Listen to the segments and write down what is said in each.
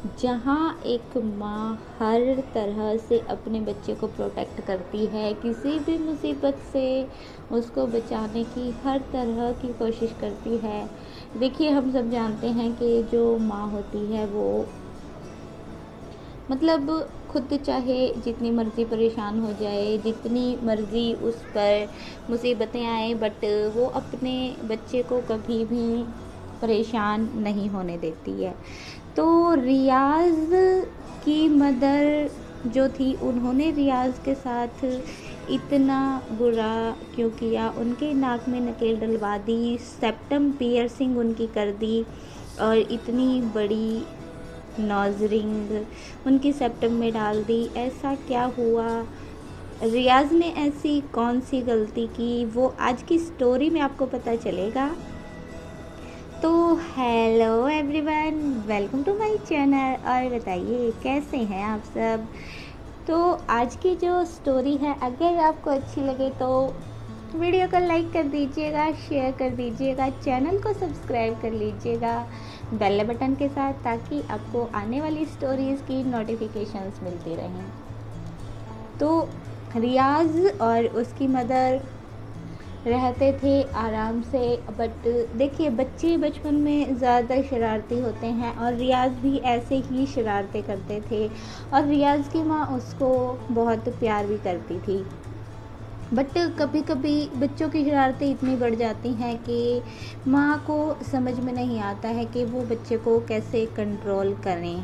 जहाँ एक माँ हर तरह से अपने बच्चे को प्रोटेक्ट करती है, किसी भी मुसीबत से उसको बचाने की हर तरह की कोशिश करती है। देखिए, हम सब जानते हैं कि जो माँ होती है वो मतलब खुद चाहे जितनी मर्ज़ी परेशान हो जाए, जितनी मर्ज़ी उस पर मुसीबतें आए, बट वो अपने बच्चे को कभी भी परेशान नहीं होने देती है। तो रियाज़ की मदर जो थी, उन्होंने रियाज़ के साथ इतना बुरा क्यों किया? उनके नाक में नकेल डलवा दी, सेप्टम पियर्सिंग उनकी कर दी और इतनी बड़ी नोज़ रिंग उनकी सेप्टम में डाल दी। ऐसा क्या हुआ? रियाज़ ने ऐसी कौन सी गलती की? वो आज की स्टोरी में आपको पता चलेगा। तो hello everyone, welcome to my channel. और बताइए कैसे हैं आप सब? तो आज की जो स्टोरी है, अगर आपको अच्छी लगे तो वीडियो को लाइक कर दीजिएगा, शेयर कर दीजिएगा, चैनल को सब्सक्राइब कर लीजिएगा बेल बटन के साथ, ताकि आपको आने वाली स्टोरीज़ की नोटिफिकेशंस मिलती रहें। तो रियाज़ और उसकी मदर रहते थे आराम से, बट देखिए, बच्चे बचपन में ज़्यादा शरारती होते हैं और रियाज़ भी ऐसे ही शरारतें करते थे और रियाज़ की माँ उसको बहुत प्यार भी करती थी। बट कभी कभी बच्चों की शरारतें इतनी बढ़ जाती हैं कि माँ को समझ में नहीं आता है कि वो बच्चे को कैसे कंट्रोल करें।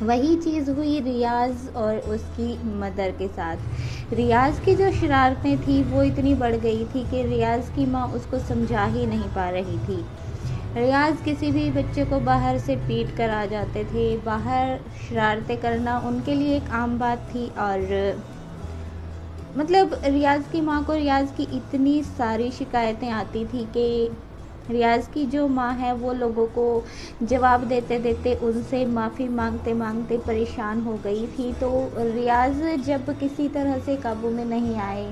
वही चीज़ हुई रियाज़ और उसकी मदर के साथ। रियाज़ की जो शरारतें थी वो इतनी बढ़ गई थी कि रियाज़ की माँ उसको समझा ही नहीं पा रही थी। रियाज़ किसी भी बच्चे को बाहर से पीट कर आ जाते थे। बाहर शरारतें करना उनके लिए एक आम बात थी और मतलब रियाज़ की माँ को रियाज़ की इतनी सारी शिकायतें आती थी कि रियाज़ की जो माँ है वो लोगों को जवाब देते देते उनसे माफ़ी मांगते मांगते परेशान हो गई थी। तो रियाज़ जब किसी तरह से काबू में नहीं आए,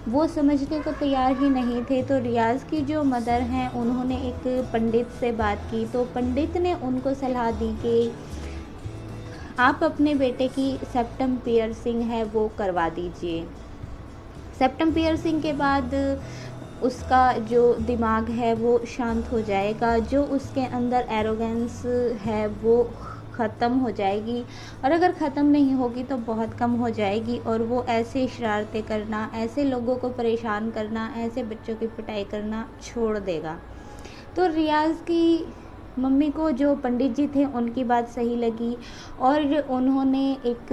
वो समझने को तैयार ही नहीं थे, तो रियाज़ की जो मदर हैं उन्होंने एक पंडित से बात की। तो पंडित ने उनको सलाह दी कि आप अपने बेटे की सेप्टम पियर्सिंग है वो करवा दीजिए। सेप्टम पियर्सिंग के बाद उसका जो दिमाग है वो शांत हो जाएगा, जो उसके अंदर एरोगेंस है वो ख़त्म हो जाएगी, और अगर ख़त्म नहीं होगी तो बहुत कम हो जाएगी, और वो ऐसे शरारतें करना, ऐसे लोगों को परेशान करना, ऐसे बच्चों की पिटाई करना छोड़ देगा। तो रियाज़ की मम्मी को जो पंडित जी थे उनकी बात सही लगी और उन्होंने एक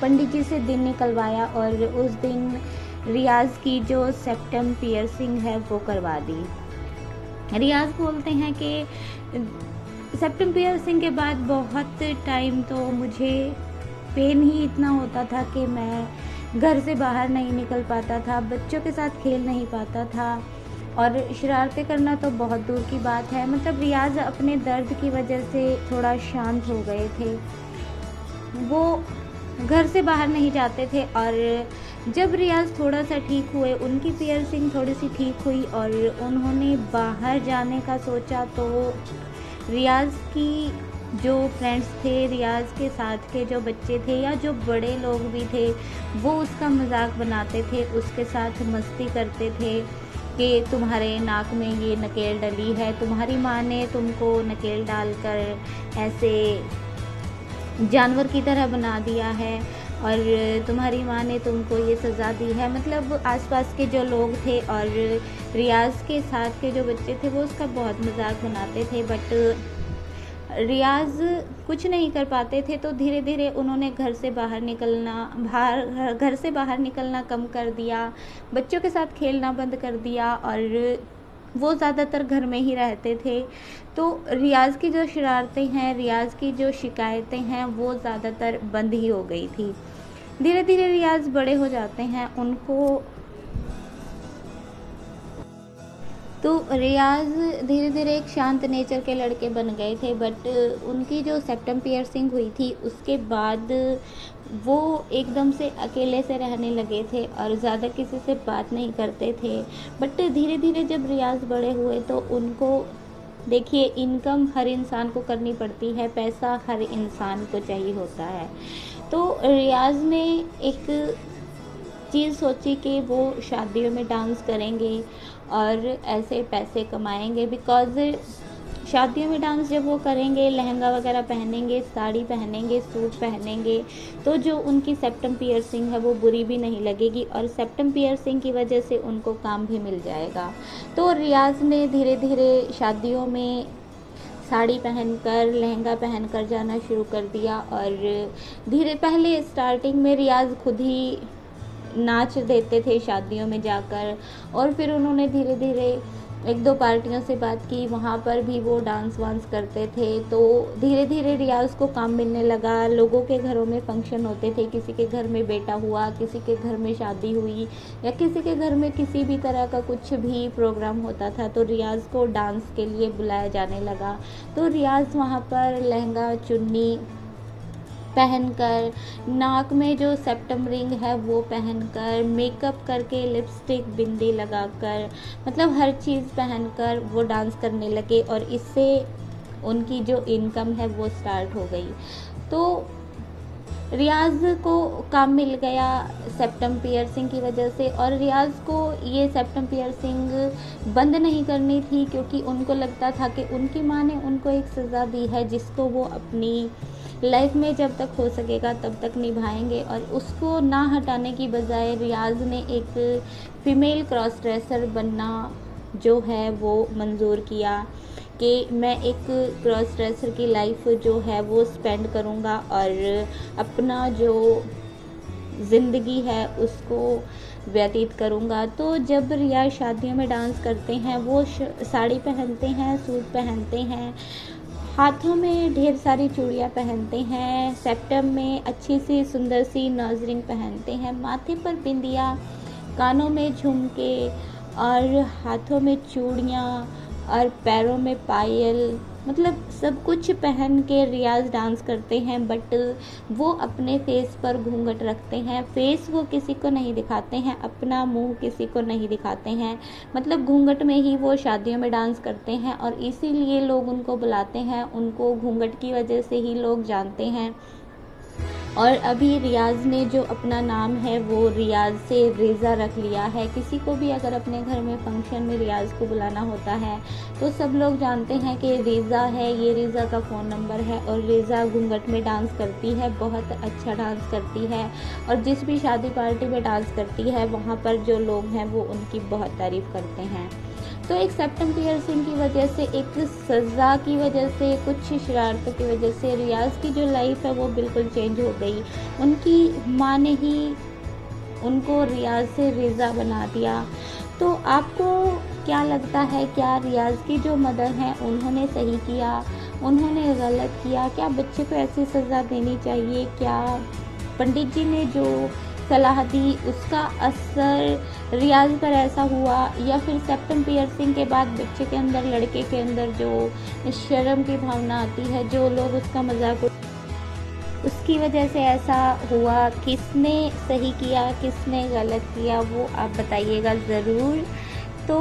पंडित जी से दिन निकलवाया और उस दिन रियाज़ की जो सेप्टम पियर्सिंग है वो करवा दी। रियाज़ बोलते हैं कि सेप्टम पियर्सिंग के बाद बहुत टाइम तो मुझे पेन ही इतना होता था कि मैं घर से बाहर नहीं निकल पाता था, बच्चों के साथ खेल नहीं पाता था और शरारतें करना तो बहुत दूर की बात है। मतलब रियाज़ अपने दर्द की वजह से थोड़ा शांत हो गए थे, वो घर से बाहर नहीं जाते थे। और जब रियाज़ थोड़ा सा ठीक हुए, उनकी पियर्सिंग थोड़ी सी ठीक हुई और उन्होंने बाहर जाने का सोचा, तो रियाज़ की जो फ्रेंड्स थे, रियाज़ के साथ के जो बच्चे थे या जो बड़े लोग भी थे, वो उसका मजाक बनाते थे, उसके साथ मस्ती करते थे कि तुम्हारे नाक में ये नकेल डली है, तुम्हारी माँ ने तुमको नकेल डालकर ऐसे जानवर की तरह बना दिया है और तुम्हारी माँ ने तुमको ये सज़ा दी है। मतलब आसपास के जो लोग थे और रियाज़ के साथ के जो बच्चे थे वो उसका बहुत मजाक बनाते थे, बट रियाज़ कुछ नहीं कर पाते थे। तो धीरे धीरे उन्होंने घर से बाहर निकलना कम कर दिया, बच्चों के साथ खेलना बंद कर दिया और वो ज़्यादातर घर में ही रहते थे। तो रियाज़ की जो शरारतें हैं, रियाज़ की जो शिकायतें हैं, वो ज़्यादातर बंद ही हो गई थी। धीरे धीरे रियाज़ बड़े हो जाते हैं, उनको तो रियाज़ धीरे धीरे एक शांत नेचर के लड़के बन गए थे, बट उनकी जो सेप्टम पियर्सिंग हुई थी उसके बाद वो एकदम से अकेले से रहने लगे थे और ज़्यादा किसी से बात नहीं करते थे। बट धीरे धीरे जब रियाज़ बड़े हुए तो उनको देखिए, इनकम हर इंसान को करनी पड़ती है, पैसा हर इंसान को चाहिए होता है। तो रियाज़ ने एक चीज़ सोची कि वो शादियों में डांस करेंगे और ऐसे पैसे कमाएंगे, बिकॉज़ शादियों में डांस जब वो करेंगे, लहंगा वगैरह पहनेंगे, साड़ी पहनेंगे, सूट पहनेंगे, तो जो उनकी सेप्टम पियर्सिंग है वो बुरी भी नहीं लगेगी और सेप्टम पियर्सिंग की वजह से उनको काम भी मिल जाएगा। तो रियाज़ ने धीरे धीरे शादियों में साड़ी पहनकर, लहंगा पहनकर जाना शुरू कर दिया और धीरे पहले स्टार्टिंग में रियाज़ खुद ही नाच देते थे शादियों में जाकर, और फिर उन्होंने धीरे धीरे एक दो पार्टियों से बात की, वहाँ पर भी वो डांस वांस करते थे। तो धीरे धीरे रियाज़ को काम मिलने लगा, लोगों के घरों में फंक्शन होते थे, किसी के घर में बेटा हुआ, किसी के घर में शादी हुई या किसी के घर में किसी भी तरह का कुछ भी प्रोग्राम होता था तो रियाज़ को डांस के लिए बुलाया जाने लगा। तो रियाज़ वहाँ पर लहंगा चुन्नी पहनकर, नाक में जो सेप्टम रिंग है वो पहनकर, मेकअप करके, लिपस्टिक, बिंदी लगाकर, मतलब हर चीज़ पहनकर वो डांस करने लगे और इससे उनकी जो इनकम है वो स्टार्ट हो गई। तो रियाज़ को काम मिल गया सेप्टम पियर्सिंग की वजह से, और रियाज़ को ये सेप्टम पियर्सिंग बंद नहीं करनी थी क्योंकि उनको लगता था कि उनकी माँ ने उनको एक सज़ा दी है जिसको वो अपनी लाइफ में जब तक हो सकेगा तब तक निभाएंगे, और उसको ना हटाने की बजाय रियाज़ ने एक फ़ीमेल क्रॉस ड्रेसर बनना जो है वो मंजूर किया कि मैं एक क्रॉस ड्रेसर की लाइफ जो है वो स्पेंड करूँगा और अपना जो ज़िंदगी है उसको व्यतीत करूँगा। तो जब रियाज़ शादियों में डांस करते हैं वो साड़ी पहनते हैं, सूट पहनते हैं, हाथों में ढेर सारी चूड़ियाँ पहनते हैं, सेप्टम में अच्छी सी सुंदर सी नोज़ रिंग पहनते हैं, माथे पर बिंदिया, कानों में झुमके और हाथों में चूड़ियाँ और पैरों में पायल, मतलब सब कुछ पहन के रियाज़ डांस करते हैं। बट वो अपने फेस पर घूंघट रखते हैं, फेस वो किसी को नहीं दिखाते हैं, अपना मुंह किसी को नहीं दिखाते हैं, मतलब घूंघट में ही वो शादियों में डांस करते हैं और इसीलिए लोग उनको बुलाते हैं, उनको घूंघट की वजह से ही लोग जानते हैं। और अभी रियाज़ ने जो अपना नाम है वो रियाज़ से रेज़ा रख लिया है। किसी को भी अगर अपने घर में फंक्शन में रियाज़ को बुलाना होता है तो सब लोग जानते हैं कि रेज़ा है, ये रेज़ा का फ़ोन नंबर है और रेज़ा घूंघट में डांस करती है, बहुत अच्छा डांस करती है और जिस भी शादी पार्टी में डांस करती है वहाँ पर जो लोग हैं वो उनकी बहुत तारीफ़ करते हैं। तो एक सेप्टम पियर्सिंग की वजह से, एक सज़ा की वजह से, कुछ शरारतों की वजह से रियाज़ की जो लाइफ है वो बिल्कुल चेंज हो गई। उनकी माँ ने ही उनको रियाज़ से रेज़ा बना दिया। तो आपको क्या लगता है, क्या रियाज़ की जो मदर हैं उन्होंने सही किया, उन्होंने गलत किया? क्या बच्चे को ऐसी सज़ा देनी चाहिए? क्या पंडित जी ने जो सलाह दी उसका असर रियाज़ पर ऐसा हुआ, या फिर सेप्टम पियर्सिंग के बाद बच्चे के अंदर, लड़के के अंदर जो शर्म की भावना आती है, जो लोग उसका मजाक, उसकी वजह से ऐसा हुआ? किसने सही किया, किसने गलत किया, वो आप बताइएगा ज़रूर। तो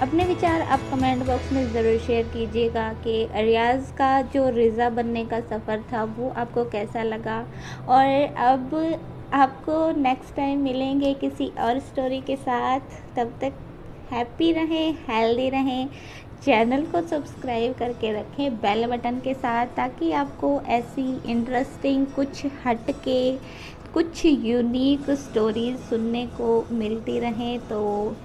अपने विचार आप कमेंट बॉक्स में ज़रूर शेयर कीजिएगा कि रियाज़ का जो रेज़ा बनने का सफ़र था वो आपको कैसा लगा। और अब आपको नेक्स्ट टाइम मिलेंगे किसी और स्टोरी के साथ, तब तक हैप्पी रहें, हेल्दी रहें, चैनल को सब्सक्राइब करके रखें बेल बटन के साथ, ताकि आपको ऐसी इंटरेस्टिंग, कुछ हट के, कुछ यूनिक स्टोरीज़ सुनने को मिलती रहें। तो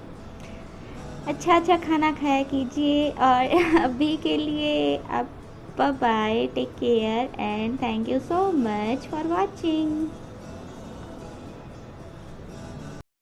अच्छा खाना खाया कीजिए और अभी के लिए आप bye, take care and thank you so much for watching.